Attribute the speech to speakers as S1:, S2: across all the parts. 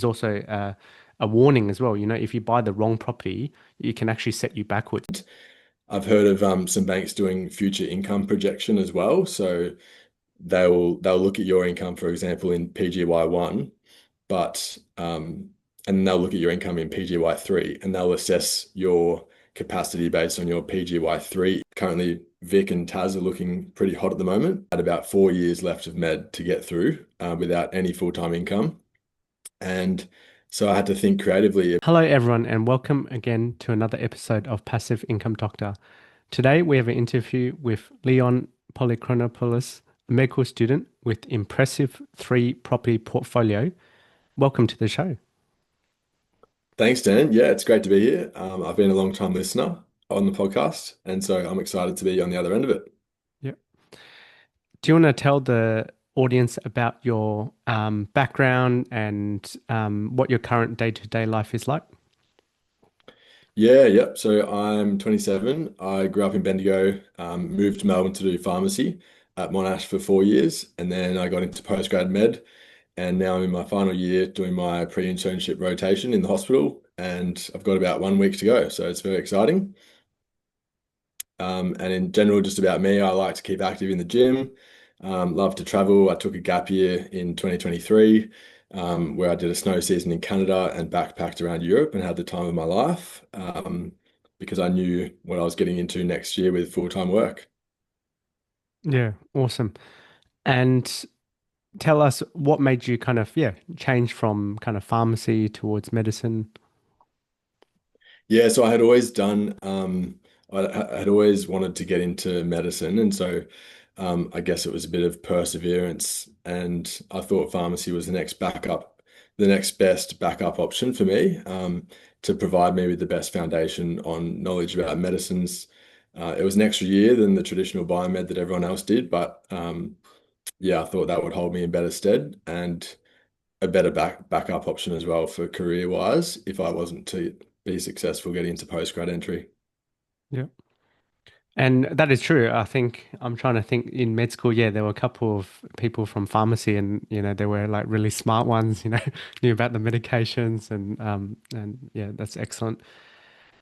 S1: There's also a warning as well. If you buy the wrong property, it can actually set you backwards.
S2: I've heard of some banks doing future income projection as well. So they'll look at your income, for example, in PGY1, but and they'll look at your income in PGY3, and they'll assess your capacity based on your PGY3. Currently, Vic and Taz are looking pretty hot at the moment. At about 4 years left of med to get through without any full-time income, and so I had to think creatively.
S1: Hello, everyone, and welcome again to another episode of Passive Income Doctor. Today, we have an interview with Leon Polychronopoulos, a medical student with impressive three-property portfolio. Welcome to the show.
S2: Thanks, Dan. Yeah, it's great to be here. I've been a long time listener on the podcast, and so I'm excited to be on the other end of it.
S1: Yeah. Do you want to tell the audience about your background and what your current day-to-day life is like?
S2: Yeah, yep. So I'm 27. I grew up in Bendigo, moved to Melbourne to do pharmacy at Monash for 4 years, and then I got into postgrad med, and now I'm in my final year doing my pre-internship rotation in the hospital, and I've got about 1 week to go, so it's very exciting. And in general, just about me, I like to keep active in the gym, love to travel. I took a gap year in 2023, where I did a snow season in Canada and backpacked around Europe and had the time of my life, because I knew what I was getting into next year with full-time work.
S1: Yeah, awesome. And tell us what made you kind of, change from kind of pharmacy towards medicine.
S2: Yeah, so I had always done, I had always wanted to get into medicine. And so I guess it was a bit of perseverance. And I thought pharmacy was the next best backup option for me, to provide me with the best foundation on knowledge about medicines. It was an extra year than the traditional biomed that everyone else did, but yeah, I thought that would hold me in better stead and a better backup option as well for career wise if I wasn't to be successful getting into postgrad entry.
S1: Yeah. And that is true. I think I'm trying to think in med school, yeah, there were a couple of people from pharmacy and they were like really smart ones, knew about the medications and yeah, that's excellent.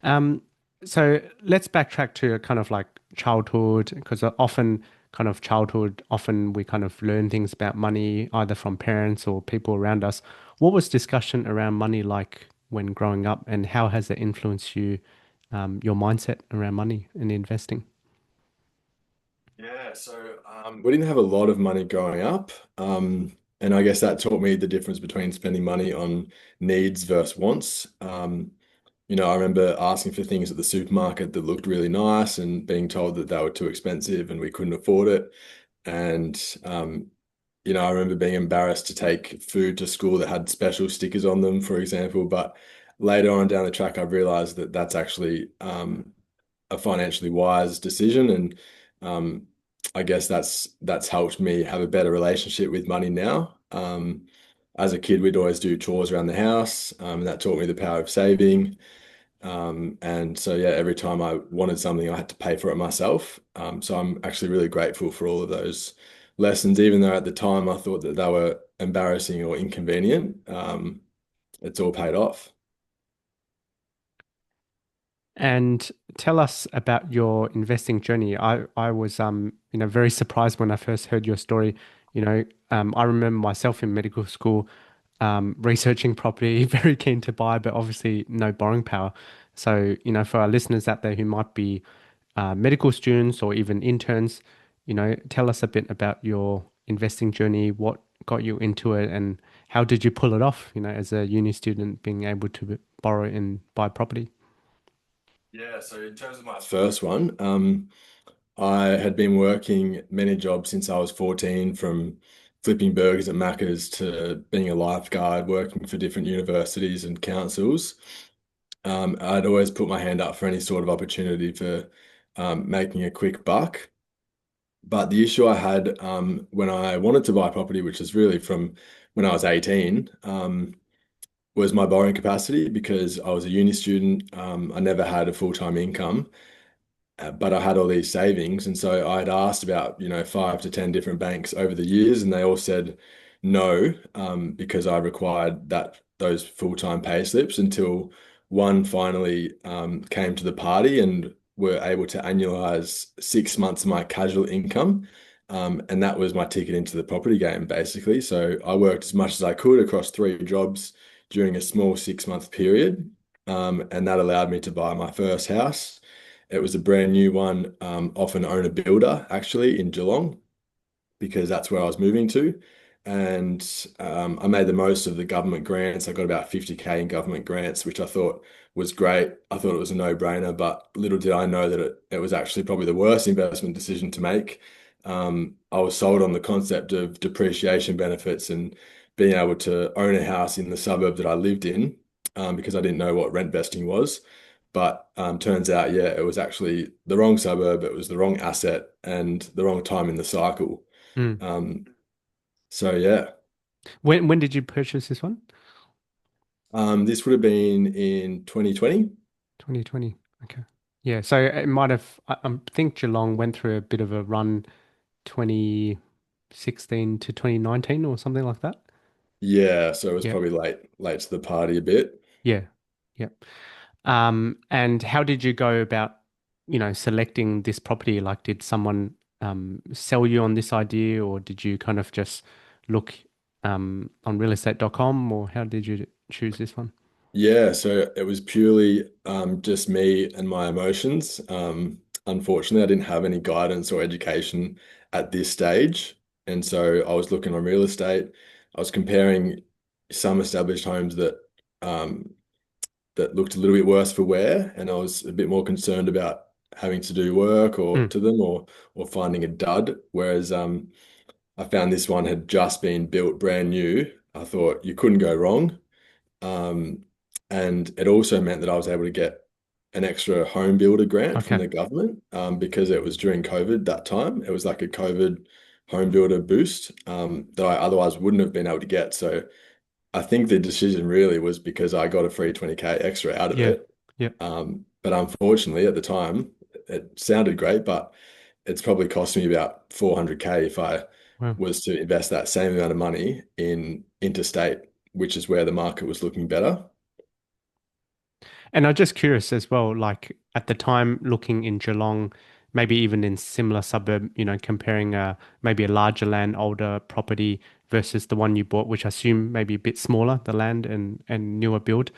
S1: Um so let's backtrack to kind of like childhood because often we kind of learn things about money either from parents or people around us. What was discussion around money like when growing up and how has it influenced you, your mindset around money and investing?
S2: Yeah, so we didn't have a lot of money growing up. And I guess that taught me the difference between spending money on needs versus wants. I remember asking for things at the supermarket that looked really nice and being told that they were too expensive and we couldn't afford it. And I remember being embarrassed to take food to school that had special stickers on them, for example. But later on down the track, I realized that that's actually a financially wise decision, and um, I guess that's helped me have a better relationship with money now. As a kid, we'd always do chores around the house, and that taught me the power of saving. And so, yeah, every time I wanted something, I had to pay for it myself. So I'm actually really grateful for all of those lessons, even though at the time I thought that they were embarrassing or inconvenient. It's all paid off.
S1: And tell us about your investing journey. I was very surprised when I first heard your story. I remember myself in medical school researching property, very keen to buy, but obviously no borrowing power. So, for our listeners out there who might be medical students or even interns, tell us a bit about your investing journey, what got you into it, and how did you pull it off, as a uni student being able to borrow and buy property.
S2: Yeah, so in terms of my first one, I had been working many jobs since I was 14, from flipping burgers at Macca's to being a lifeguard, working for different universities and councils. I'd always put my hand up for any sort of opportunity for making a quick buck. But the issue I had when I wanted to buy property, which is really from when I was 18, was my borrowing capacity because I was a uni student. I never had a full-time income, but I had all these savings. And so I'd asked about, 5 to 10 different banks over the years, and they all said no, because I required that those full-time pay slips until one finally came to the party and were able to annualize 6 months of my casual income. And that was my ticket into the property game, basically. So I worked as much as I could across 3 jobs during a small 6 month period. And that allowed me to buy my first house. It was a brand new one, off an owner builder, actually, in Geelong, because that's where I was moving to. And I made the most of the government grants. I got about 50K in government grants, which I thought was great. I thought it was a no-brainer, but little did I know that it was actually probably the worst investment decision to make. I was sold on the concept of depreciation benefits and being able to own a house in the suburb that I lived in, because I didn't know what rent vesting was. But turns out, yeah, it was actually the wrong suburb, it was the wrong asset, and the wrong time in the cycle.
S1: Mm.
S2: Um, so yeah,
S1: When did you purchase this one?
S2: this would have been in 2020.
S1: 2020. Okay. Yeah. So it might have. I think Geelong went through a bit of a run, 2016 to 2019 or something like that.
S2: Yeah, so it was
S1: Yeah.
S2: probably late to the party a bit.
S1: Yeah. Yeah. And how did you go about, selecting this property? Like, did someone sell you on this idea, or did you kind of just look on realestate.com, or how did you choose this one?
S2: Yeah, so it was purely just me and my emotions. Unfortunately, I didn't have any guidance or education at this stage. And so I was looking on real estate. I was comparing some established homes um, that looked a little bit worse for wear, and I was a bit more concerned about having to do work or
S1: Mm,
S2: to them or finding a dud. Whereas I found this one had just been built brand new. I thought you couldn't go wrong. Um, and it also meant that I was able to get an extra home builder grant from
S1: okay.
S2: the government, because it was during COVID that time. It was like a COVID home builder boost, that I otherwise wouldn't have been able to get. So I think the decision really was because I got a free 20K extra out of
S1: Yeah.
S2: it.
S1: Yeah.
S2: But unfortunately, at the time, it sounded great, but it's probably cost me about 400K if I
S1: Wow.
S2: was to invest that same amount of money in interstate, which is where the market was looking better.
S1: And I'm just curious as well, like at the time looking in Geelong, maybe even in similar suburb, comparing maybe a larger land, older property versus the one you bought, which I assume maybe a bit smaller, the land and newer build.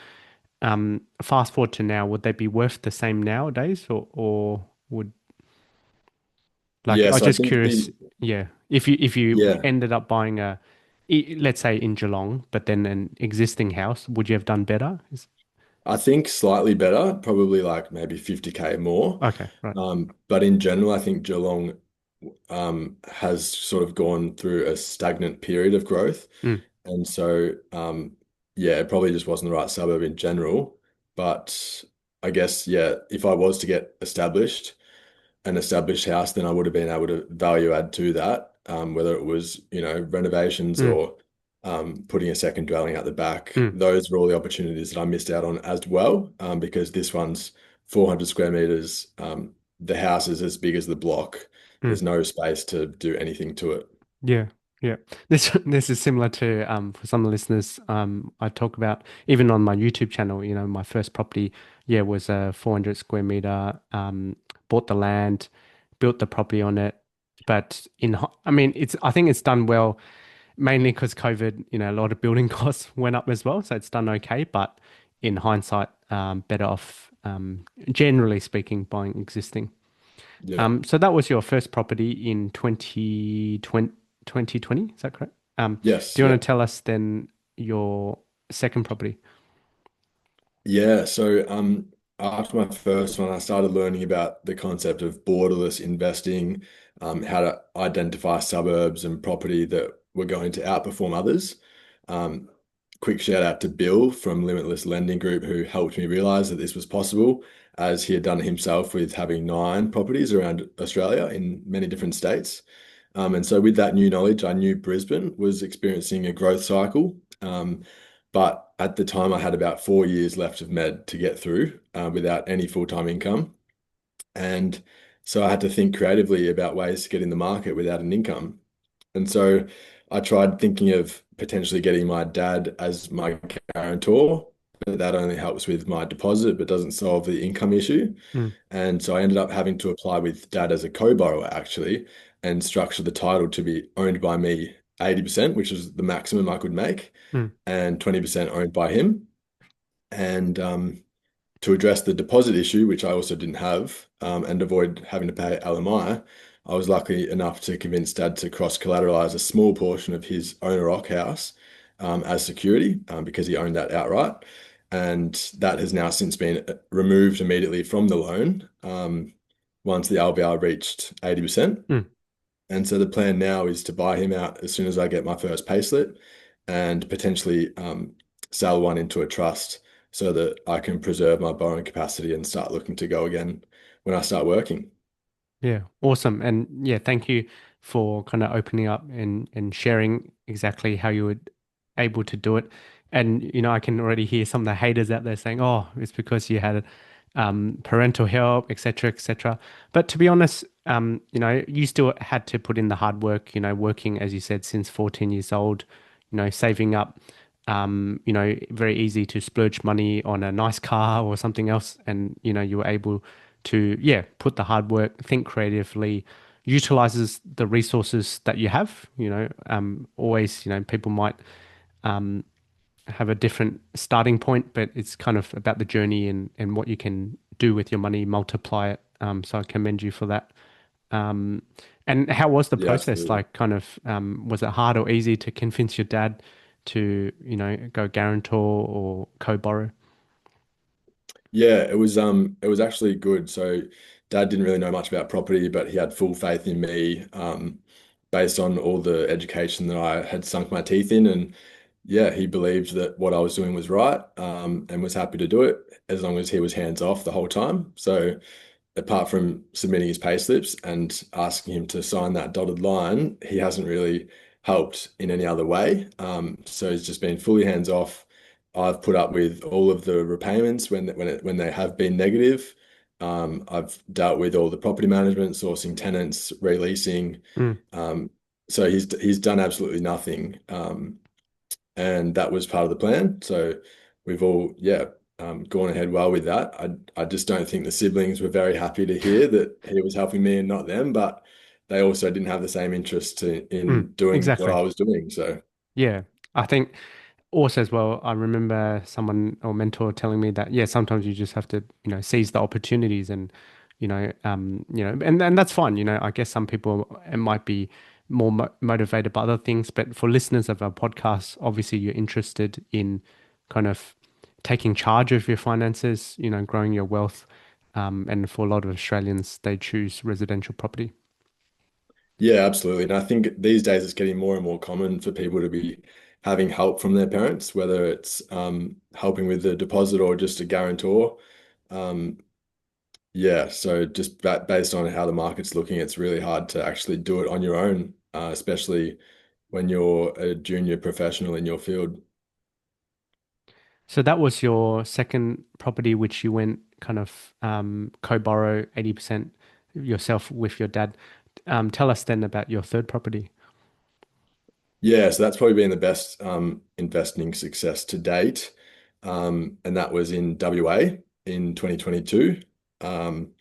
S1: Fast forward to now, would they be worth the same nowadays, or would like
S2: Yeah,
S1: I'm
S2: so I
S1: just
S2: think
S1: curious, yeah, if you
S2: yeah,
S1: ended up buying let's say in Geelong, but then an existing house, would you have done better?
S2: I think slightly better, probably like maybe 50K more.
S1: Okay, right.
S2: But in general, I think Geelong has sort of gone through a stagnant period of growth.
S1: Mm,
S2: And so, yeah, it probably just wasn't the right suburb in general. But I guess, yeah, if I was to get an established house, then I would have been able to value add to that, whether it was, renovations
S1: mm,
S2: or putting a second dwelling at the back.
S1: mm,
S2: Those were all the opportunities that I missed out on as well, because this one's 400 square meters. The house is as big as the block.
S1: mm.
S2: There's no space to do anything to it.
S1: Yeah, yeah. This is similar to for some listeners I talk about even on my YouTube channel. My first property, yeah, was a 400 square meter. Bought the land, built the property on it, but I mean, I think it's done well mainly because COVID. A lot of building costs went up as well, so it's done okay. But in hindsight, better off generally speaking buying existing.
S2: Yeah.
S1: So that was your first property in 2020, is that correct?
S2: Yes.
S1: Do you
S2: Yeah.
S1: want to tell us then your second property?
S2: Yeah, so after my first one, I started learning about the concept of borderless investing, how to identify suburbs and property that were going to outperform others. Um, Quick shout out to Bill from Limitless Lending Group, who helped me realize that this was possible, as he had done it himself with having 9 properties around Australia in many different states. And so, with that new knowledge, I knew Brisbane was experiencing a growth cycle. But at the time, I had about 4 years left of med to get through, without any full-time income. And so I had to think creatively about ways to get in the market without an income. And so I tried thinking of potentially getting my dad as my guarantor, but that only helps with my deposit, but doesn't solve the income issue.
S1: Mm,
S2: And so I ended up having to apply with dad as a co-borrower actually, and structure the title to be owned by me 80%, which is the maximum I could make,
S1: mm,
S2: and 20% owned by him. And to address the deposit issue, which I also didn't have, and avoid having to pay LMI, I was lucky enough to convince Dad to cross-collateralize a small portion of his owner-occ house as security because he owned that outright. And that has now since been removed immediately from the loan once the LVR reached 80%.
S1: mm.
S2: And so the plan now is to buy him out as soon as I get my first payslip and potentially sell one into a trust so that I can preserve my borrowing capacity and start looking to go again when I start working.
S1: Yeah, awesome. And yeah, thank you for kind of opening up and sharing exactly how you were able to do it. And I can already hear some of the haters out there saying, "Oh, it's because you had parental help, etc., etc." But to be honest, you still had to put in the hard work. Working as you said since 14 years old. Saving up. Very easy to splurge money on a nice car or something else, and you were able to, yeah, put the hard work, think creatively, utilizes the resources that you have. Always, people might have a different starting point, but it's kind of about the journey and what you can do with your money, multiply it. So I commend you for that. Um, and how was the
S2: Yeah,
S1: process?
S2: absolutely.
S1: Like, kind of, was it hard or easy to convince your dad to, go guarantor or co-borrow?
S2: Yeah, it was actually good. So dad didn't really know much about property, but he had full faith in me, based on all the education that I had sunk my teeth in. And yeah, he believed that what I was doing was right, and was happy to do it as long as he was hands off the whole time. So apart from submitting his payslips and asking him to sign that dotted line, he hasn't really helped in any other way. So he's just been fully hands off. I've put up with all of the repayments when they have been negative. I've dealt with all the property management, sourcing tenants, releasing.
S1: Mm.
S2: Um, so he's done absolutely nothing. And that was part of the plan. So we've all, yeah, gone ahead well with that. I just don't think the siblings were very happy to hear that he was helping me and not them, but they also didn't have the same interest
S1: Mm.
S2: in doing what
S1: Exactly.
S2: I was doing. So
S1: Yeah. I think also as well, I remember someone or mentor telling me that, yeah, sometimes you just have to, seize the opportunities and, and that's fine. I guess some people, it might be more motivated by other things, but for listeners of our podcast, obviously you're interested in kind of taking charge of your finances, growing your wealth. And for a lot of Australians, they choose residential property.
S2: yeah, absolutely. And I think these days it's getting more and more common for people to be having help from their parents, whether it's helping with the deposit or just a guarantor. Um, Yeah, so just based on how the market's looking, it's really hard to actually do it on your own, especially when you're a junior professional in your field.
S1: So that was your second property, which you went kind of co-borrow 80% yourself with your dad. Tell us then about your third property.
S2: Yeah, so that's probably been the best investing success to date. And that was in WA in 2022. Um,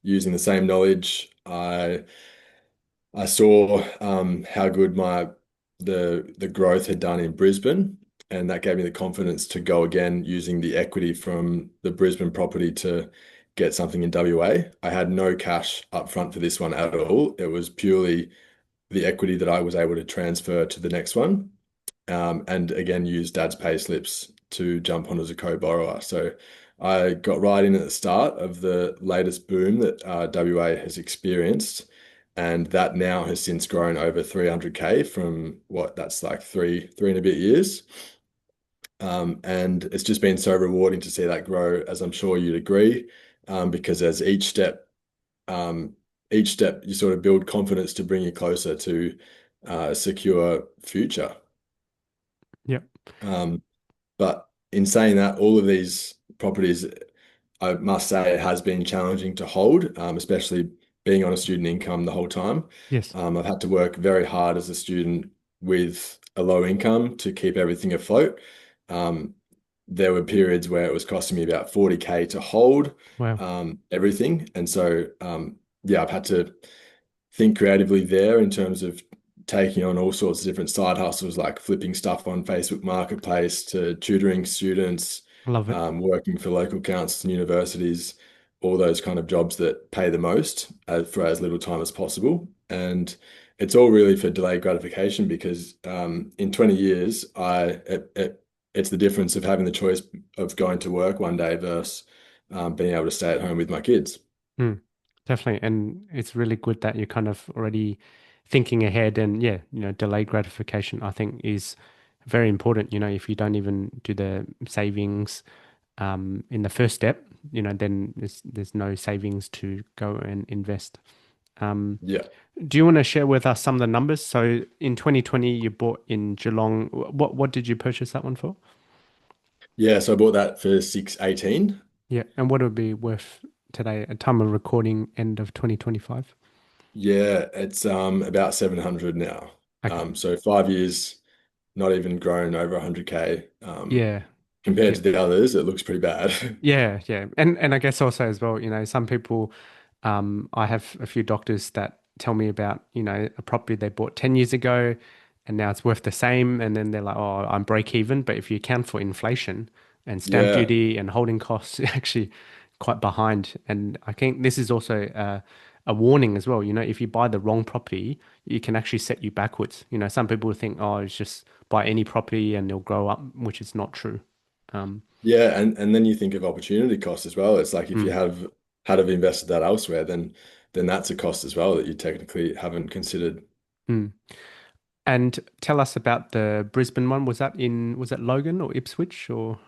S2: Using the same knowledge, I saw how good the growth had done in Brisbane, and that gave me the confidence to go again using the equity from the Brisbane property to get something in WA. I had no cash up front for this one at all. It was purely the equity that I was able to transfer to the next one, and again use Dad's pay slips to jump on as a co-borrower. So I got right in at the start of the latest boom that WA has experienced, and that now has since grown over 300K from what that's like three and a bit years. And it's just been so rewarding to see that grow, as I'm sure you'd agree, because as each step you sort of build confidence to bring you closer to a secure future.
S1: Yep.
S2: Um, But in saying that, all of these properties, I must say, it has been challenging to hold, especially being on a student income the whole time.
S1: Yes.
S2: I've had to work very hard as a student, with a low income to keep everything afloat. Um, there were periods where it was costing me about 40K to hold
S1: Wow.
S2: everything. And so, yeah, I've had to think creatively there in terms of taking on all sorts of different side hustles, like flipping stuff on Facebook Marketplace to tutoring students,
S1: I love it.
S2: working for local councils and universities, all those kind of jobs that pay the most for as little time as possible. And it's all really for delayed gratification because in 20 years, it's the difference of having the choice of going to work one day versus being able to stay at home with my kids.
S1: Mm, definitely. And it's really good that you're kind of already thinking ahead and yeah, delayed gratification, I think is very important. If you don't even do the savings in the first step, then there's no savings to go and invest. Um,
S2: Yeah.
S1: do you want to share with us some of the numbers? So in 2020, you bought in Geelong. What did you purchase that one for?
S2: Yeah, so I bought that for 618.
S1: Yeah, and what would it be worth today at time of recording, end of 2025?
S2: Yeah, it's about 700 now.
S1: Okay.
S2: So 5 years, not even grown over 100K.
S1: Yeah.
S2: Compared
S1: Yeah.
S2: to the others, it looks pretty bad.
S1: Yeah, yeah. And I guess also as well, some people, I have a few doctors that tell me about, a property they bought 10 years ago and now it's worth the same. And then they're like, oh, I'm break even. But if you account for inflation and stamp
S2: Yeah.
S1: duty and holding costs, you're actually quite behind. And I think this is also a warning as well. If you buy the wrong property, it can actually set you backwards. Some people think, oh, it's just buy any property and it'll grow up, which is not true. Um,
S2: Yeah, and then you think of opportunity cost as well. It's like if you
S1: mm,
S2: have invested that elsewhere, then that's a cost as well that you technically haven't considered.
S1: mm. And tell us about the Brisbane one. Was that Logan or Ipswich or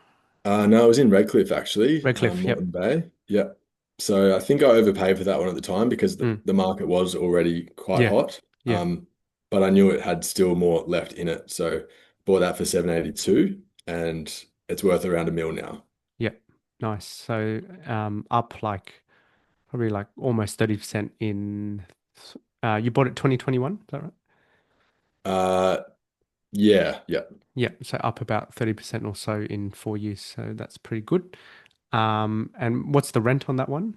S2: No, it was in Redcliffe actually,
S1: Redcliffe? Yep.
S2: Moreton Bay. Yeah. So I think I overpaid for that one at the time because
S1: Mm.
S2: the market was already quite
S1: Yeah.
S2: hot.
S1: Yeah.
S2: But I knew it had still more left in it. So bought that for 782 and it's worth around a mil now.
S1: Yep. Nice. So up like probably like almost 30% in you bought it 2021, is that right?
S2: Uh, yeah, yeah.
S1: Yeah, so up about 30% or so in 4 years. So that's pretty good. And what's the rent on that one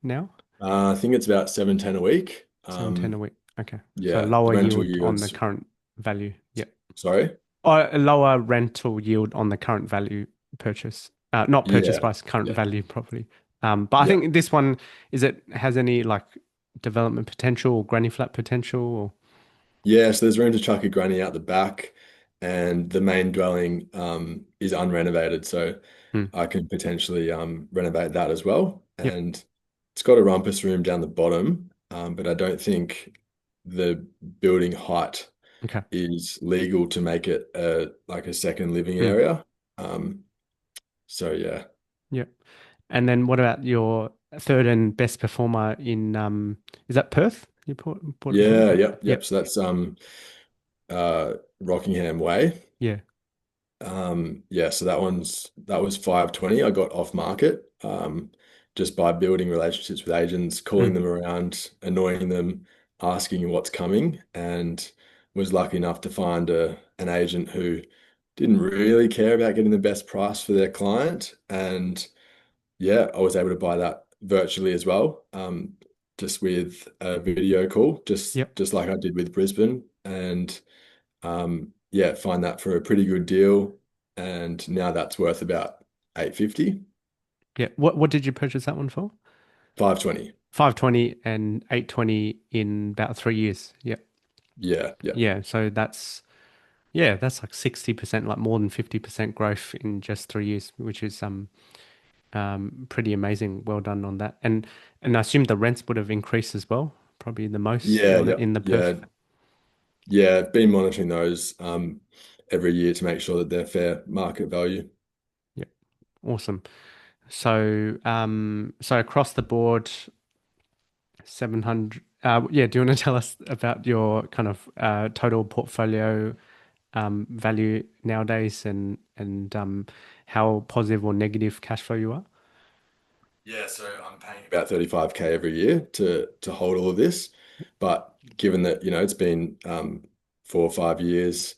S1: now?
S2: I think it's about 710 a week.
S1: 710 a week. Okay. So
S2: Yeah, the
S1: lower
S2: rental
S1: yield on the
S2: yields.
S1: current value. Yep.
S2: Sorry.
S1: Or a lower rental yield on the current value purchase, not purchase
S2: Yeah,
S1: price, current
S2: yeah,
S1: value property. But I
S2: yeah.
S1: think this one has any like development potential or granny flat potential or
S2: Yeah, so there's room to chuck a granny out the back, and the main dwelling is unrenovated, so
S1: hmm,
S2: I can potentially renovate that as well.
S1: yep,
S2: And it's got a rumpus room down the bottom, but I don't think the building height
S1: okay,
S2: is legal to make it like a second living
S1: hmm,
S2: area. Um, so yeah,
S1: yep. And then what about your third and best performer in is that Perth? You bought it from?
S2: yeah, yep, yep.
S1: Yep,
S2: So that's Rockingham Way.
S1: yeah,
S2: Yeah, so that was 520. I got off market just by building relationships with agents, calling
S1: hmm,
S2: them around, annoying them, asking what's coming, and was lucky enough to find an agent who didn't really care about getting the best price for their client. And yeah, I was able to buy that virtually as well, just with a video call,
S1: yep,
S2: just like I did with Brisbane. And yeah, find that for a pretty good deal. And now that's worth about 850,
S1: yeah. What did you purchase that one for?
S2: 520.
S1: 520 and 820 in about 3 years. Yep.
S2: Yeah, yeah.
S1: Yeah, so that's like 60%, like more than 50% growth in just 3 years, which is pretty amazing. Well done on that. And I assume the rents would have increased as well, probably the most
S2: Yeah,
S1: on
S2: yeah,
S1: in the Perth.
S2: yeah. Yeah, been monitoring those every year to make sure that they're fair market value.
S1: Yeah, awesome. So across the board, 700. Yeah, do you want to tell us about your kind of total portfolio value nowadays and how positive or negative cash flow you are?
S2: Yeah, so I'm paying about 35K every year to hold all of this. But given that, it's been 4 or 5 years,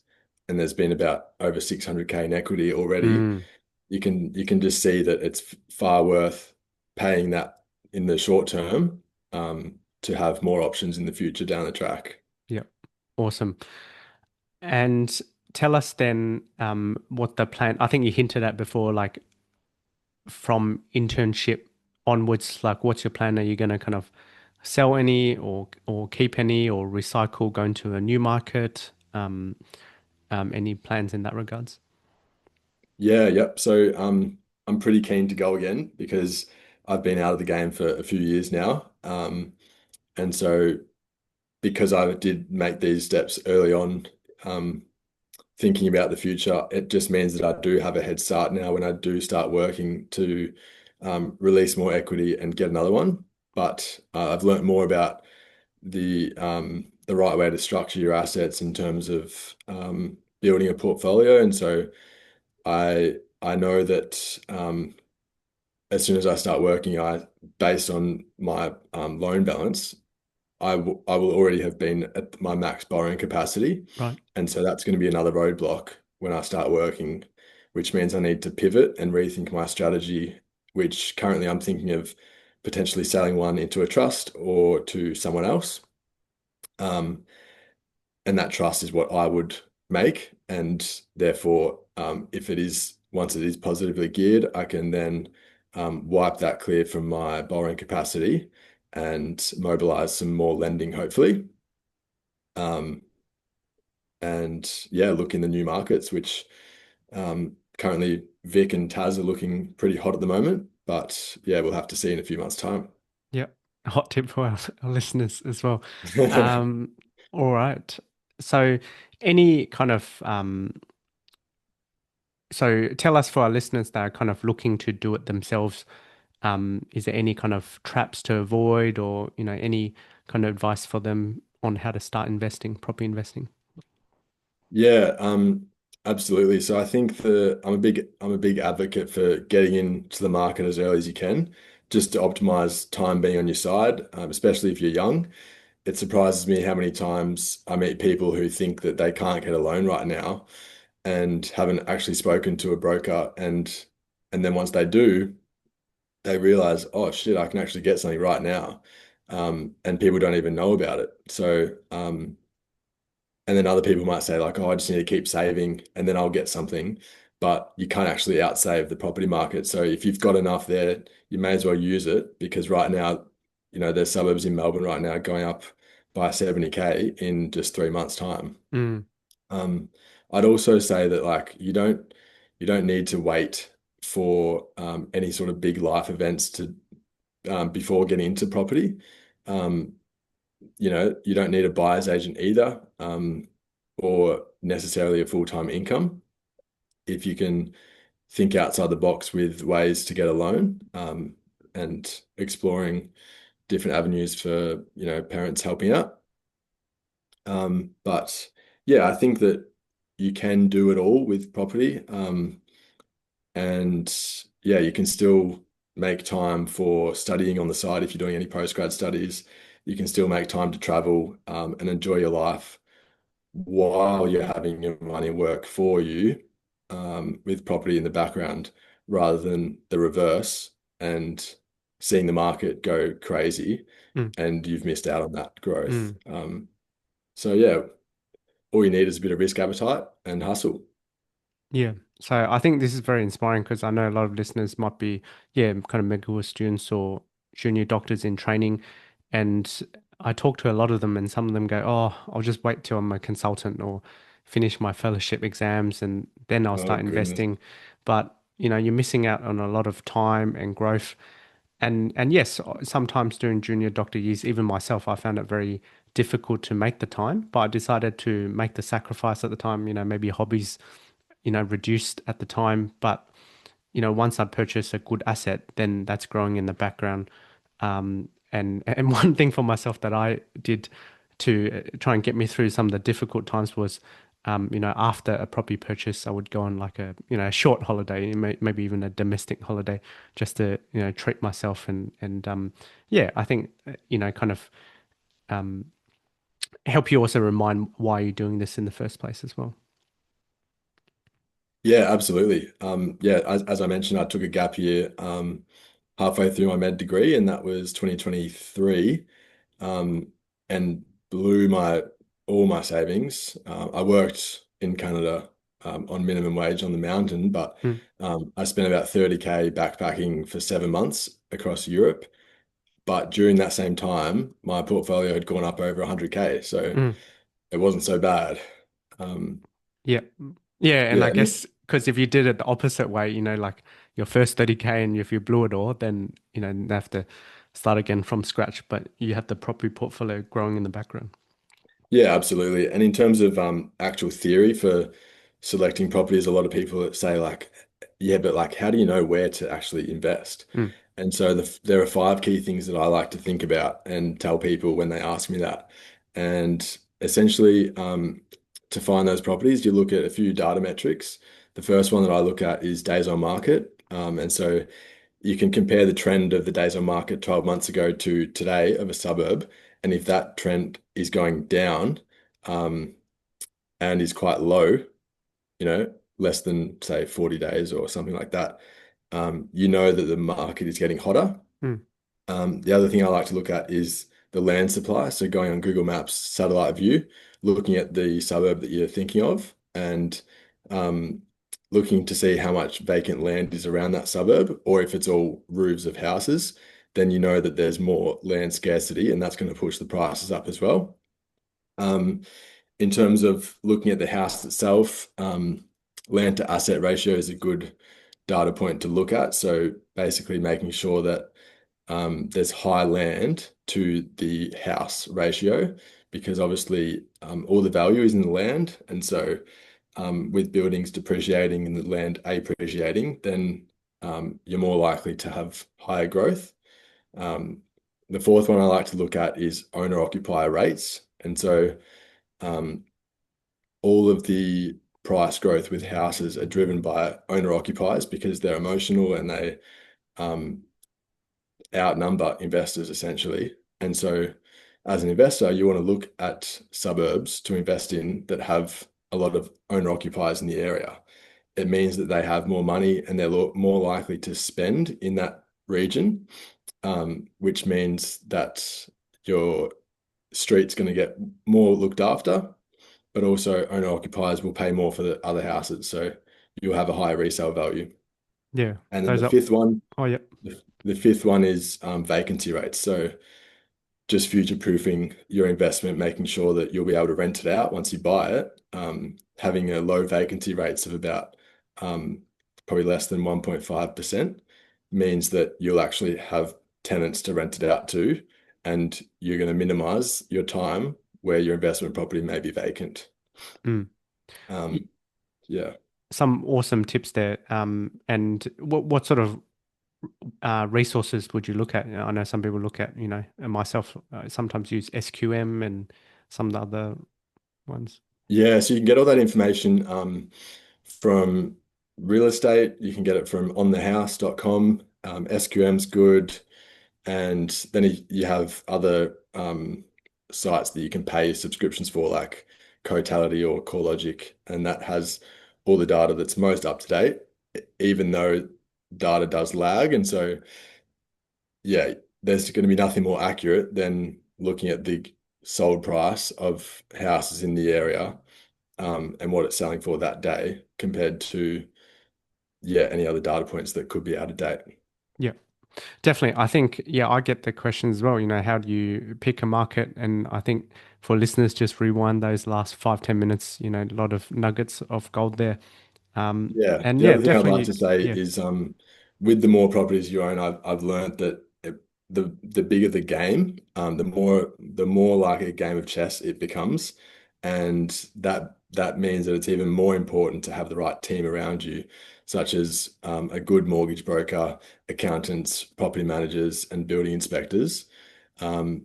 S2: and there's been about over 600K in equity already,
S1: Mm,
S2: you can just see that it's far worth paying that in the short term, to have more options in the future down the track.
S1: yeah. Awesome. And tell us then what the plan, I think you hinted at before, like from internship onwards, like what's your plan? Are you going to kind of sell any or keep any or recycle, go into a new market? Any plans in that regards?
S2: Yeah, yep. So I'm pretty keen to go again because I've been out of the game for a few years now. And so because I did make these steps early on, um, thinking about the future, it just means that I do have a head start now when I do start working to release more equity and get another one. But I've learnt more about the right way to structure your assets in terms of building a portfolio. And so I know that as soon as I start working, based on my loan balance, I will already have been at my max borrowing capacity.
S1: Right.
S2: And so that's going to be another roadblock when I start working, which means I need to pivot and rethink my strategy, which currently I'm thinking of potentially selling one into a trust or to someone else. Um, and that trust is what I would make. And therefore, if it is, once it is positively geared, I can then wipe that clear from my borrowing capacity and mobilize some more lending, hopefully. Um, and yeah, look in the new markets, which currently Vic and Taz are looking pretty hot at the moment. But yeah, we'll have to see in a few months' time.
S1: Yeah. A hot tip for our listeners as well. Um, all right. So any kind of so tell us for our listeners that are kind of looking to do it themselves, is there any kind of traps to avoid or, any kind of advice for them on how to start investing, property investing?
S2: Yeah, absolutely. So I think I'm a big advocate for getting into the market as early as you can, just to optimize time being on your side, especially if you're young. It surprises me how many times I meet people who think that they can't get a loan right now and haven't actually spoken to a broker, and then once they do, they realize, oh shit, I can actually get something right now. And people don't even know about it. So and then other people might say like, oh, I just need to keep saving and then I'll get something. But you can't actually outsave the property market. So if you've got enough there, you may as well use it because right now, there's suburbs in Melbourne right now going up by 70K in just 3 months' time.
S1: Mm,
S2: Um, I'd also say that like you don't need to wait for any sort of big life events to before getting into property. Um, you don't need a buyer's agent either, or necessarily a full-time income. If you can think outside the box with ways to get a loan, and exploring different avenues for, parents helping out. But yeah, I think that you can do it all with property. And yeah, you can still make time for studying on the side if you're doing any postgrad studies. You can still make time to travel, and enjoy your life while you're having your money work for you, with property in the background rather than the reverse and seeing the market go crazy
S1: mm,
S2: and you've missed out on that growth.
S1: mm.
S2: So yeah, all you need is a bit of risk appetite and hustle.
S1: Yeah. So I think this is very inspiring because I know a lot of listeners might be, yeah, kind of medical students or junior doctors in training. And I talk to a lot of them, and some of them go, oh, I'll just wait till I'm a consultant or finish my fellowship exams and then I'll
S2: Oh
S1: start
S2: goodness.
S1: investing. But, you're missing out on a lot of time and growth. And yes, sometimes during junior doctor years, even myself, I found it very difficult to make the time, but I decided to make the sacrifice at the time, maybe hobbies reduced at the time. But, once I purchase a good asset, then that's growing in the background. And one thing for myself that I did to try and get me through some of the difficult times was, after a property purchase, I would go on like a short holiday, maybe even a domestic holiday, just to, treat myself and yeah, I think, kind of help you also remind why you're doing this in the first place as well.
S2: Yeah, absolutely. Yeah, as I mentioned, I took a gap year halfway through my med degree, and that was 2023, and blew my all my savings. I worked in Canada on minimum wage on the mountain, but
S1: Mm,
S2: I spent about 30K backpacking for 7 months across Europe. But during that same time, my portfolio had gone up over 100K, so
S1: mm.
S2: it wasn't so bad. Um,
S1: Yeah. Yeah. And
S2: yeah,
S1: I guess because if you did it the opposite way, like your first 30K and if you blew it all, then, you have to start again from scratch, but you have the property portfolio growing in the background.
S2: Yeah, absolutely. And in terms of actual theory for selecting properties, a lot of people say like, yeah, but like, how do you know where to actually invest?
S1: Mm,
S2: And so there are five key things that I like to think about and tell people when they ask me that. And essentially, to find those properties, you look at a few data metrics. The first one that I look at is days on market. And so you can compare the trend of the days on market 12 months ago to today of a suburb. And if that trend is going down, um, and is quite low, less than say 40 days or something like that, you know that the market is getting hotter.
S1: mm,
S2: The other thing I like to look at is the land supply. So going on Google Maps satellite view, looking at the suburb that you're thinking of, and um, looking to see how much vacant land is around that suburb, or if it's all roofs of houses, then you know that there's more land scarcity, and that's going to push the prices up as well. Um, in terms of looking at the house itself, land to asset ratio is a good data point to look at. So basically making sure that there's high land to the house ratio, because obviously all the value is in the land. And so with buildings depreciating and the land appreciating, then you're more likely to have higher growth. Um, the fourth one I like to look at is owner occupier rates. And so um, all of the price growth with houses are driven by owner occupiers because they're emotional and they um, outnumber investors essentially. And so, as an investor, you want to look at suburbs to invest in that have a lot of owner occupiers in the area. It means that they have more money and they're more likely to spend in that region, which means that your street's going to get more looked after, but also owner occupiers will pay more for the other houses. So you'll have a higher resale value.
S1: yeah.
S2: And then
S1: Those
S2: the
S1: are,
S2: fifth one,
S1: oh, yeah.
S2: the fifth one is vacancy rates. So just future-proofing your investment, making sure that you'll be able to rent it out once you buy it. Having a low vacancy rates of about um, probably less than 1.5% means that you'll actually have tenants to rent it out to, and you're going to minimize your time where your investment property may be vacant.
S1: Mm. Y-
S2: Um, yeah.
S1: Some awesome tips there. And what sort of resources would you look at? I know some people look at, and myself sometimes use SQM and some of the other ones.
S2: Yeah, so you can get all that information from real estate. You can get it from onthehouse.com. SQM's good. And then you have other sites that you can pay subscriptions for, like Cotality or CoreLogic, and that has all the data that's most up to date, even though data does lag. And so, yeah, there's going to be nothing more accurate than looking at the sold price of houses in the area, and what it's selling for that day compared to, yeah, any other data points that could be out of date.
S1: Yeah. Definitely. I think, yeah, I get the question as well. How do you pick a market? And I think for listeners, just rewind those last 5, 10 minutes, a lot of nuggets of gold there.
S2: Yeah,
S1: And
S2: the
S1: yeah,
S2: other thing I'd like
S1: definitely.
S2: to say
S1: Yeah.
S2: is with the more properties you own, I've learned that the bigger the game, the more like a game of chess it becomes, and that means that it's even more important to have the right team around you, such as a good mortgage broker, accountants, property managers, and building inspectors. Um,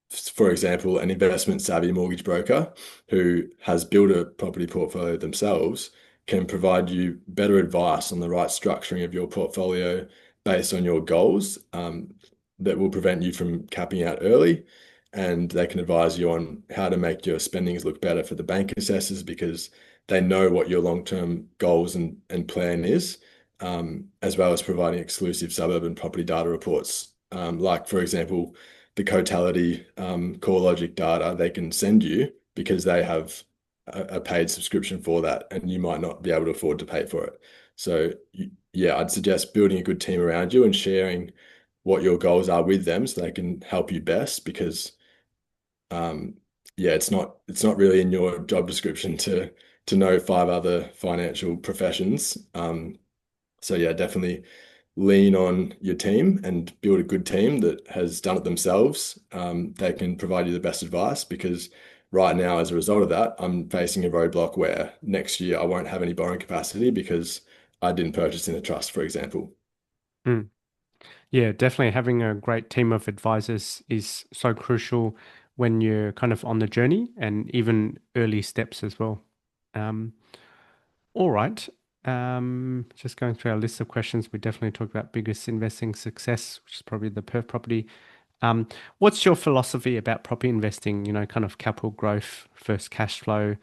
S2: for example, an investment savvy mortgage broker who has built a property portfolio themselves can provide you better advice on the right structuring of your portfolio based on your goals, that will prevent you from capping out early. and they can advise you on how to make your spendings look better for the bank assessors because they know what your long-term goals and plan is, as well as providing exclusive suburban property data reports. Like, for example, the Cotality core logic data they can send you because they have a paid subscription for that, and you might not be able to afford to pay for it. So, yeah, I'd suggest building a good team around you and sharing what your goals are with them so they can help you best because um, yeah, it's not really in your job description to know five other financial professions. So yeah, definitely lean on your team and build a good team that has done it themselves. They can provide you the best advice because right now, as a result of that, I'm facing a roadblock where next year I won't have any borrowing capacity because I didn't purchase in a trust, for example.
S1: Mm. Yeah, definitely having a great team of advisors is so crucial when you're kind of on the journey and even early steps as well. Um, all right. Just going through our list of questions, we definitely talked about biggest investing success, which is probably the Perth property. Um, what's your philosophy about property investing? You know, kind of capital growth versus cash flow.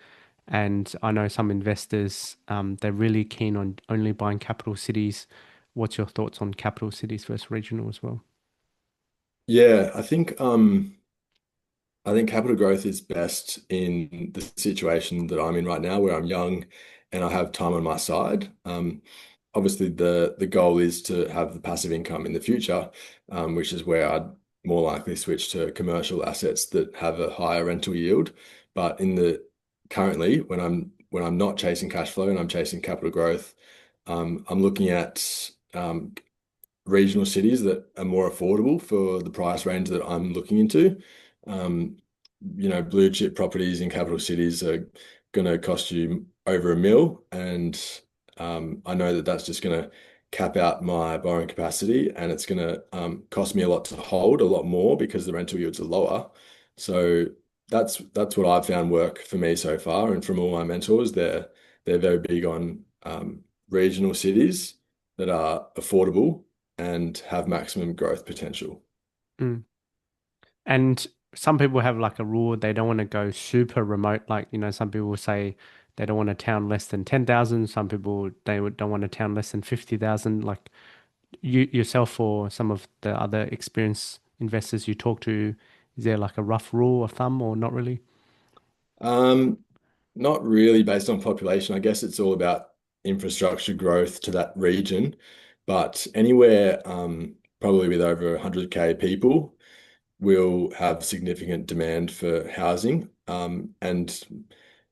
S1: And I know some investors, they're really keen on only buying capital cities. What's your thoughts on capital cities versus regional as well?
S2: Yeah, I think capital growth is best in the situation that I'm in right now, where I'm young and I have time on my side. Obviously, the goal is to have the passive income in the future, which is where I'd more likely switch to commercial assets that have a higher rental yield. But in the currently, when I'm not chasing cash flow and I'm chasing capital growth, I'm looking at regional cities that are more affordable for the price range that I'm looking into. Um, blue chip properties in capital cities are going to cost you over a mil, and I know that that's just going to cap out my borrowing capacity, and it's going to cost me a lot to hold, a lot more because the rental yields are lower. So that's what I've found work for me so far, and from all my mentors, they're very big on regional cities that are affordable and have maximum growth potential.
S1: Mm. And some people have like a rule, they don't want to go super remote. Like, you know, some people say they don't want a town less than 10,000. Some people, don't want a town less than 50,000. Like you yourself or some of the other experienced investors you talk to, is there like a rough rule of thumb or not really?
S2: Um, Not really based on population. I guess it's all about infrastructure growth to that region. But anywhere, probably with over 100K people, will have significant demand for housing. And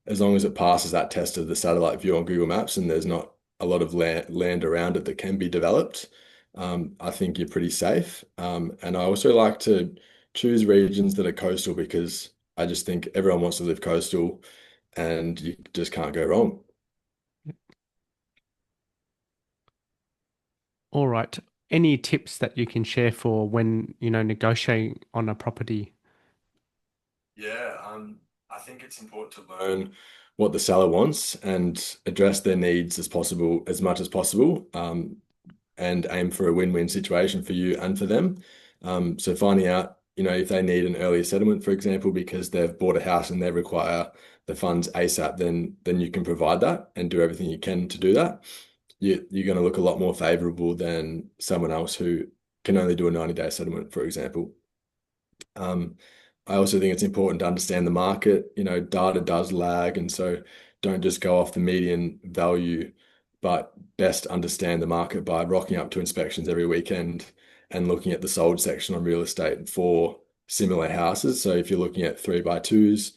S2: as long as it passes that test of the satellite view on Google Maps and there's not a lot of land around it that can be developed, I think you're pretty safe. And I also like to choose regions that are coastal because I just think everyone wants to live coastal and you just can't go wrong.
S1: All right. Any tips that you can share for when, you know, negotiating on a property?
S2: Yeah, I think it's important to learn what the seller wants and address their needs as possible, as much as possible, and aim for a win-win situation for you and for them. So finding out, if they need an earlier settlement, for example, because they've bought a house and they require the funds ASAP, then you can provide that and do everything you can to do that. You're going to look a lot more favorable than someone else who can only do a 90-day settlement, for example. Um, I also think it's important to understand the market. Data does lag, and so don't just go off the median value, but best understand the market by rocking up to inspections every weekend and looking at the sold section on real estate for similar houses. So if you're looking at 3x2s,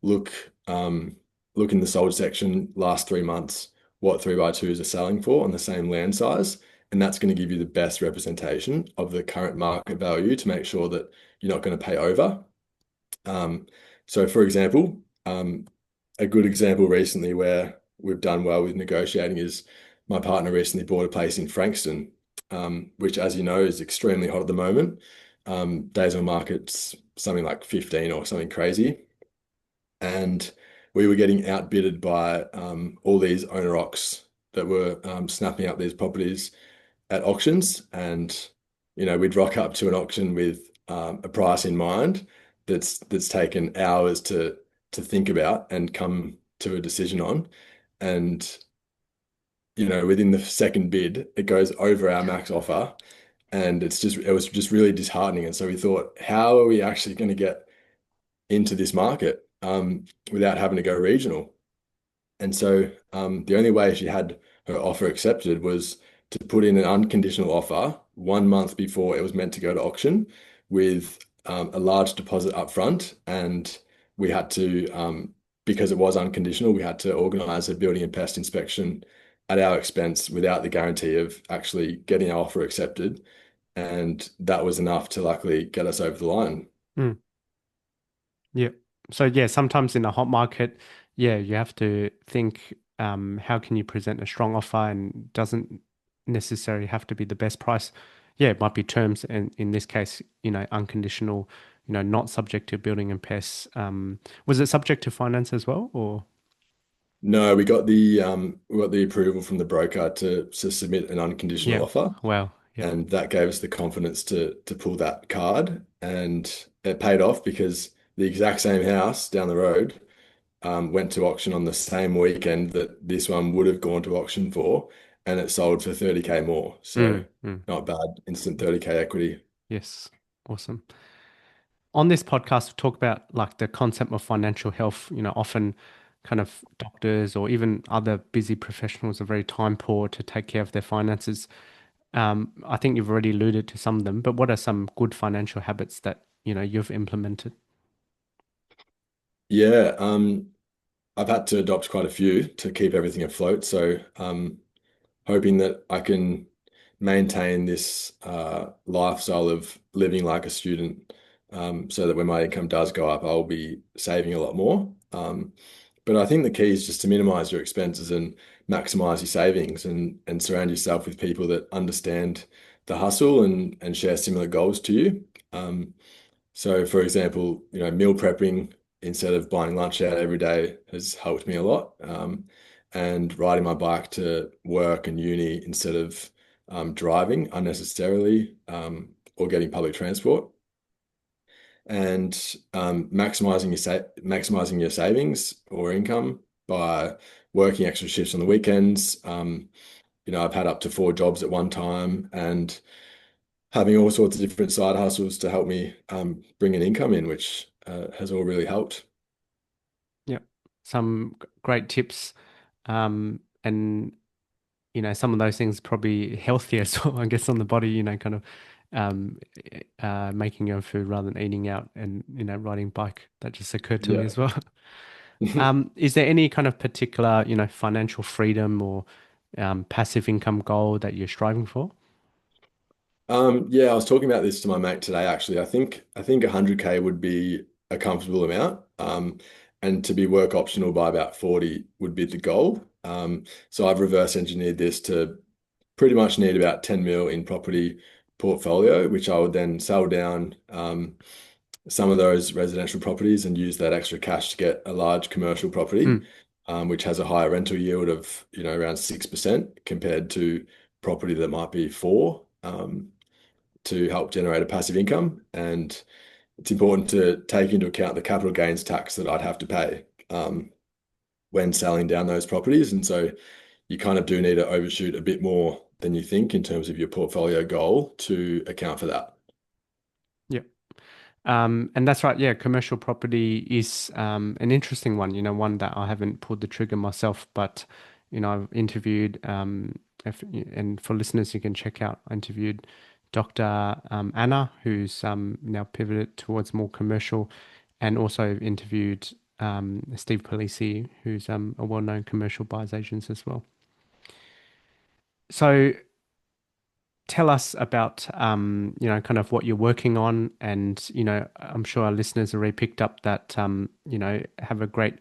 S2: look look in the sold section last 3 months, what 3x2s are selling for on the same land size. And that's going to give you the best representation of the current market value to make sure that you're not going to pay over. Um, so, for example, a good example recently where we've done well with negotiating is my partner recently bought a place in Frankston, which, as you know, is extremely hot at the moment. Days on market's something like 15 or something crazy. And we were getting outbidded by all these owner ocs that were snapping up these properties at auctions, and we'd rock up to an auction with a price in mind that's taken hours to think about and come to a decision on. And within the second bid, it goes over our max offer. And it was just really disheartening. And so we thought, how are we actually going to get into this market without having to go regional? And so the only way she had her offer accepted was to put in an unconditional offer 1 month before it was meant to go to auction with a large deposit up front. And we had to, because it was unconditional, we had to organize a building and pest inspection at our expense without the guarantee of actually getting our offer accepted. And that was enough to luckily get us over the line.
S1: Mm. Yeah. So yeah, sometimes in a hot market, yeah, you have to think, how can you present a strong offer and doesn't necessarily have to be the best price. Yeah, it might be terms, and in this case, unconditional, not subject to building and pests. Was it subject to finance as well, or?
S2: No, we got the approval from the broker to submit an unconditional
S1: Yeah.
S2: offer,
S1: Well, yeah.
S2: and that gave us the confidence to pull that card, and it paid off because the exact same house down the road went to auction on the same weekend that this one would have gone to auction for, and it sold for 30K more. So
S1: Mm, mm.
S2: not bad, instant 30K equity.
S1: Yes. Awesome. On this podcast, we talk about like the concept of financial health. Often kind of doctors or even other busy professionals are very time poor to take care of their finances. I think you've already alluded to some of them, but what are some good financial habits that, you've implemented?
S2: Yeah, I've had to adopt quite a few to keep everything afloat. So hoping that I can maintain this lifestyle of living like a student, so that when my income does go up, I'll be saving a lot more. But I think the key is just to minimize your expenses and maximize your savings, and surround yourself with people that understand the hustle and share similar goals to you. So, for example, meal prepping instead of buying lunch out every day has helped me a lot. And riding my bike to work and uni instead of driving unnecessarily, or getting public transport. And maximizing your savings or income by working extra shifts on the weekends. I've had up to 4 jobs at one time, and having all sorts of different side hustles to help me bring an income in, which has all really helped.
S1: Yeah. Some great tips. And some of those things probably healthier, so I guess on the body, kind of um, making your own food rather than eating out and, riding bike. That just occurred to me
S2: Yeah.
S1: as well. Is there any kind of particular, financial freedom or passive income goal that you're striving for?
S2: Yeah, I was talking about this to my mate today, actually. I think 100K would be a comfortable amount. And to be work optional by about 40 would be the goal. So I've reverse engineered this to pretty much need about 10 mil in property portfolio, which I would then sell down some of those residential properties and use that extra cash to get a large commercial property,
S1: Mm,
S2: which has a higher rental yield of, around 6% compared to property that might be 4, to help generate a passive income. And it's important to take into account the capital gains tax that I'd have to pay when selling down those properties. And so you kind of do need to overshoot a bit more than you think in terms of your portfolio goal to account for that.
S1: yeah. And that's right. Yeah, commercial property is an interesting one. One that I haven't pulled the trigger myself, but I've interviewed. And for listeners, you can check out. I interviewed Dr. Anna, who's now pivoted towards more commercial, and also interviewed Steve Polisi, who's a well-known commercial buyers agent as well. So tell us about kind of what you're working on, and I'm sure our listeners already picked up that have a great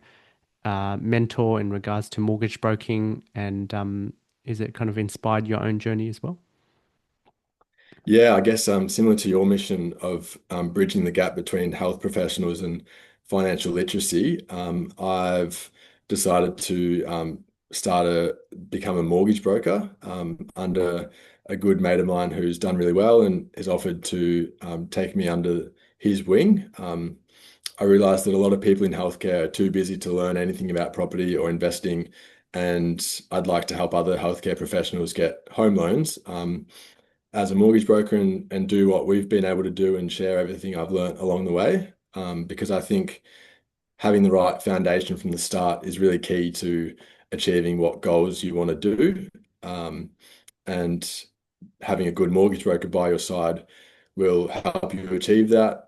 S1: mentor in regards to mortgage broking, and is it kind of inspired your own journey as well?
S2: Yeah, I guess similar to your mission of bridging the gap between health professionals and financial literacy, I've decided to become a mortgage broker under a good mate of mine who's done really well and has offered to take me under his wing. I realized that a lot of people in healthcare are too busy to learn anything about property or investing, and I'd like to help other healthcare professionals get home loans as a mortgage broker and do what we've been able to do and share everything I've learned along the way. Because I think having the right foundation from the start is really key to achieving what goals you want to do. Um, and having a good mortgage broker by your side will help you achieve that,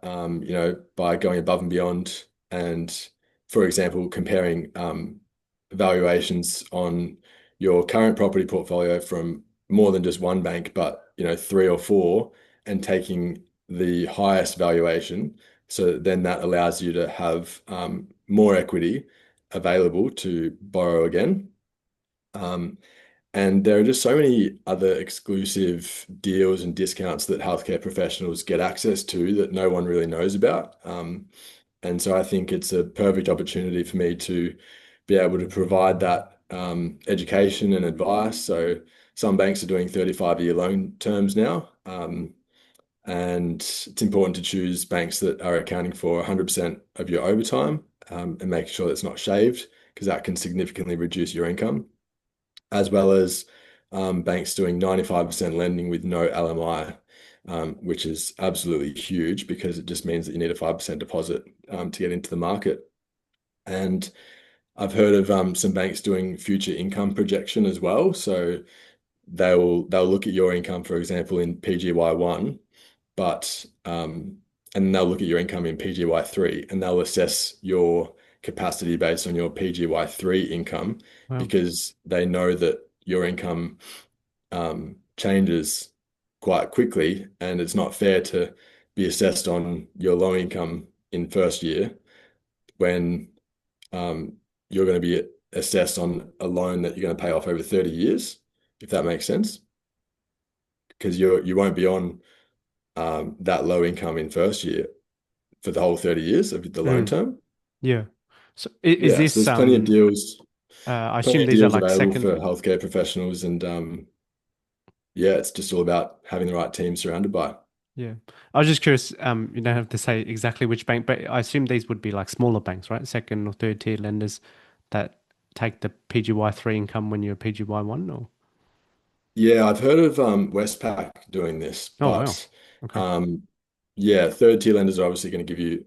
S2: by going above and beyond. And for example, comparing valuations on your current property portfolio from more than just one bank, but three or four, and taking the highest valuation. So then that allows you to have more equity available to borrow again. Um, and there are just so many other exclusive deals and discounts that healthcare professionals get access to that no one really knows about. And so I think it's a perfect opportunity for me to be able to provide that education and advice. So some banks are doing 35-year loan terms now. And it's important to choose banks that are accounting for 100% of your overtime, and make sure it's not shaved, because that can significantly reduce your income, as well as banks doing 95% lending with no LMI, which is absolutely huge because it just means that you need a 5% deposit to get into the market. And I've heard of some banks doing future income projection as well. So they'll look at your income, for example, in PGY1, but and they'll look at your income in PGY3, and they'll assess your capacity based on your PGY3 income,
S1: Wow.
S2: because they know that your income changes quite quickly, and it's not fair to be assessed on your low income in first year when um, you're going to be assessed on a loan that you're going to pay off over 30 years, if that makes sense, because you won't be on that low income in first year for the whole 30 years of the loan
S1: Mm,
S2: term.
S1: yeah. So is
S2: Yeah, so
S1: this
S2: there's
S1: I
S2: plenty
S1: assume
S2: of
S1: these are
S2: deals
S1: like
S2: available
S1: second.
S2: for healthcare professionals, and yeah, it's just all about having the right team surrounded by.
S1: Yeah. I was just curious, you don't have to say exactly which bank, but I assume these would be like smaller banks, right? Second or third tier lenders that take the PGY3 income when you're PGY1 or
S2: Yeah, I've heard of Westpac doing this,
S1: oh wow.
S2: but
S1: Okay.
S2: um, yeah, third tier lenders are obviously going to give you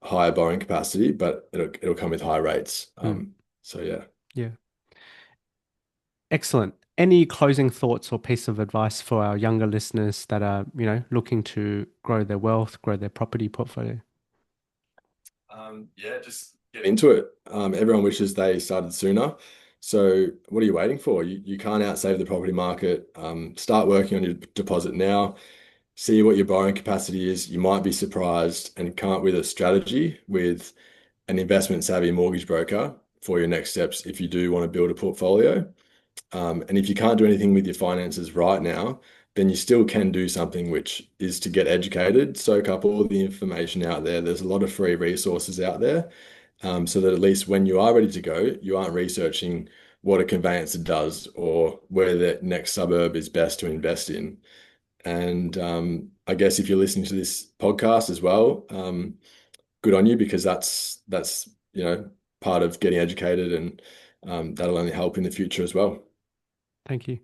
S2: higher borrowing capacity, but it'll come with higher rates.
S1: Mm,
S2: So yeah.
S1: yeah. Excellent. Any closing thoughts or piece of advice for our younger listeners that are, looking to grow their wealth, grow their property portfolio?
S2: Yeah, just get into it. Everyone wishes they started sooner. So what are you waiting for? You can't outsave the property market. Start working on your deposit now. See what your borrowing capacity is. You might be surprised and come up with a strategy with an investment savvy mortgage broker for your next steps if you do want to build a portfolio. And if you can't do anything with your finances right now, then you still can do something, which is to get educated, soak up all the information out there. There's a lot of free resources out there, so that at least when you are ready to go, you aren't researching what a conveyancer does or where the next suburb is best to invest in. And I guess if you're listening to this podcast as well, good on you, because that's part of getting educated, and that'll only help in the future as well.
S1: Thank you.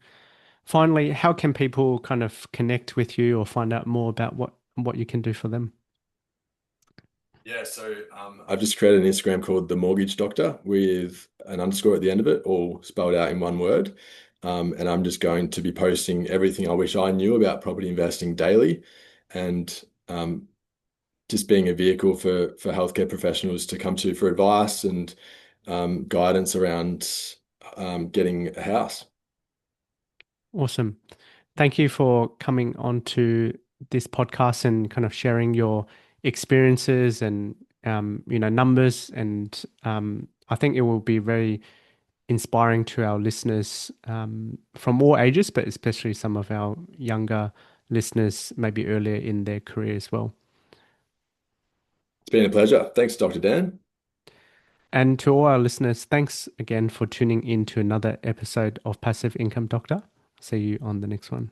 S1: Finally, how can people kind of connect with you or find out more about what you can do for them?
S2: Yeah, so I've just created an Instagram called The Mortgage Doctor with an underscore at the end of it, all spelled out in one word. And I'm just going to be posting everything I wish I knew about property investing daily, and just being a vehicle for healthcare professionals to come to for advice and guidance around getting a house.
S1: Awesome. Thank you for coming on to this podcast and kind of sharing your experiences and numbers. And I think it will be very inspiring to our listeners from all ages, but especially some of our younger listeners, maybe earlier in their career as well.
S2: It's been a pleasure. Thanks, Dr. Dan.
S1: And to all our listeners, thanks again for tuning in to another episode of Passive Income Doctor. See you on the next one.